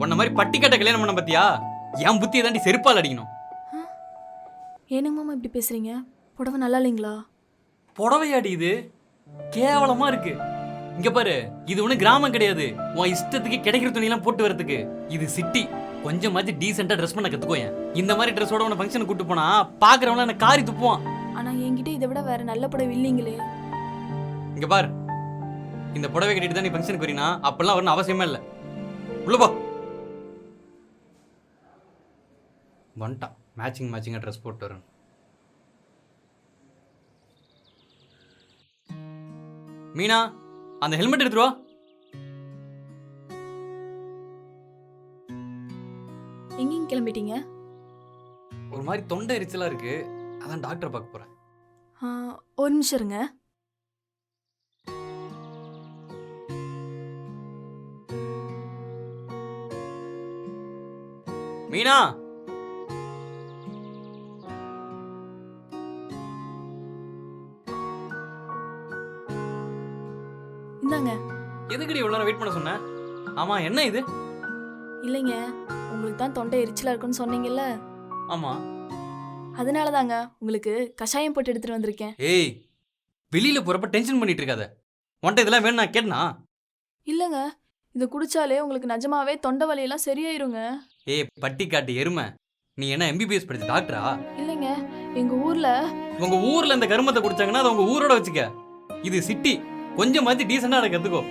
உன்ன மாதிரி பட்டிக்கட்ட கல்யாணம் பண்ண பத்தியா என் புத்தியை தாண்டி செருப்பால் அடிக்கணும். ஏனுங்க மாமா இப்படி பேசுறீங்க? புடவை நல்லா இல்லைங்களா? புடவையாடி இது கேவலமா இருக்கு. இங்க பாரு, இது ஒண்ணு கிராமம் கிடையாது உன் இஷ்டத்துக்கு கிடைக்கிற துணியெல்லாம் போட்டு வரதுக்கு. இது சிட்டி. கொஞ்சமாச்சு டீசெண்டா ட்ரெஸ் பண்ண கத்துக்கோயேன். இந்த மாதிரி ட்ரெஸ்ஸோட உன ஃபங்க்ஷனுக்கு கூட்டு போனா பாக்குறவங்க என்ன காரி துப்புவான். ஆனா என்கிட்ட இதை விட வேற நல்ல புடவை இல்லைங்களே. இங்க பாரு, இந்த புடவை கட்டிட்டு தான் நீ ஃபங்க்ஷனுக்கு வரீனா அப்பெல்லாம் வரணும் அவசியமே இல்லை. உள்ள போ. வந்துட்டான் மேட்சிங்கா ட்ரெஸ் போட்டு வரேன். மீனா, அந்த ஹெல்மெட் எடுத்துருவா. எங்கேயும் கிளம்பிட்டீங்க? ஒரு மாதிரி தொண்டை எரிச்சலா இருக்கு, அதான் டாக்டரை பார்க்க போறேன். ஒரு நிமிஷம் இருங்க. மீனா, இந்தாங்க. எதுக்குடி இவ்வளவு நேரம் வெயிட் பண்ண சொன்ன? ஆமா, என்ன இது? இல்லைங்க, உங்களுக்கு தான் தொண்டை எரிச்சலா இருக்குன்னு சொன்னீங்கல்ல. ஆமா, அதனால தாங்க உங்களுக்கு கஷாயம் போட்டு எடுத்துட்டு வந்திருக்கேன். ஏய், வெளியில போறப்ப டென்ஷன் பண்ணிட்டு இருக்காத. உன்ட்ட இதெல்லாம் வேணும் நான் கேட்டனா? இல்லைங்க, இதை குடிச்சாலே உங்களுக்கு நிஜமாவே தொண்டை வலியெல்லாம் சரியாயிருங்க. ஏய் பட்டி காட்டு எருமை, நீ என்ன எம்பிபிஎஸ் படிச்ச டாக்டரா? இல்லைங்க, எங்க ஊர்ல உங்க ஊர்ல இந்த கருமத்தை குடிச்சாங்கன்னா அதை உங்க ஊரோட வச்சுக்க. இது சிட்டி. கொஞ்சம் மாதிரி டீசெண்டா அதை கத்துக்கோ.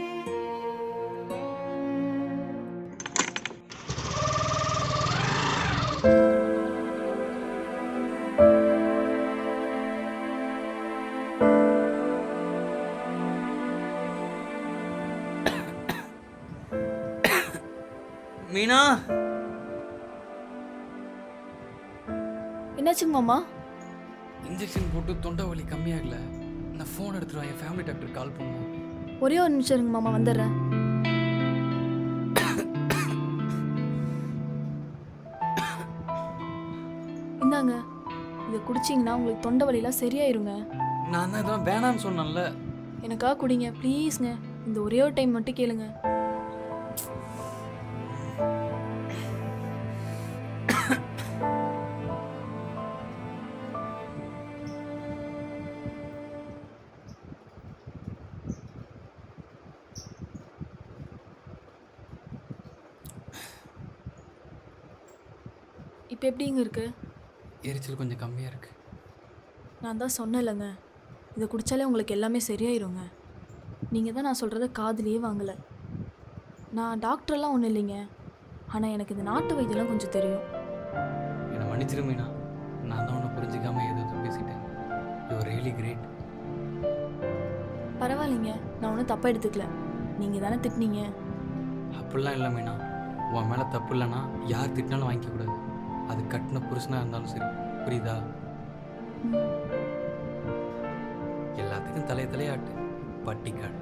மீனா, என்னாச்சுங்க மாமா? இன்ஜெக்ஷன் போட்டு தொண்டை வலி கம்மியாகல. நான் ஃபோன் எடுத்துருவா, என் ஃபேமிலி டாக்டர் கால் பண்ணுவோம். ஒரே ஒரு நிமிஷம் இருங்க மாமா, வந்துடுறேன். இந்தாங்க, இதை குடிச்சிங்கன்னா உங்களுக்கு தொண்டை வலியெல்லாம் சரியாயிருங்க. நான் தான் இதெல்லாம் வேணான்னு சொன்னேன்ல. எனக்காக குடிங்க ப்ளீஸ்ங்க. இந்த ஒரே ஒரு டைம் மட்டும் கேளுங்க. இப்போ எப்படிங்க இருக்கு? எரிச்சல் கொஞ்சம் கம்மியாக இருக்கு. நான் தான் சொன்னேன்லங்க, இதை குடித்தாலே உங்களுக்கு எல்லாமே சரியாயிருங்க. நீங்கள் தான் நான் சொல்கிறத காதுலேயே வாங்கலை. நான் டாக்டர்லாம் ஒன்றும் இல்லைங்க, ஆனால் எனக்கு இந்த நாட்டு வைத்தியம்லாம் கொஞ்சம் தெரியும். என்னை மன்னிச்சிரு மீனா, நான் தான் உன்னை புரிஞ்சிக்காம ஏதோ பேசிட்டேன். You are really great. பரவாயில்லைங்க, நான் ஒன்றும் தப்பாக எடுத்துக்கல. நீங்கள் தானே திட்டினீங்க. அப்படிலாம் இல்லை மீனா, உன் மேலே தப்பு இல்லைன்னா யார் திட்டினாலும் வாங்கிக்கக்கூடாது. அது கட்டின புருஷனாக இருந்தாலும் சரி, புரியுதா? எல்லாத்துக்கும் தலையாட்டு பட்டிக்காடு.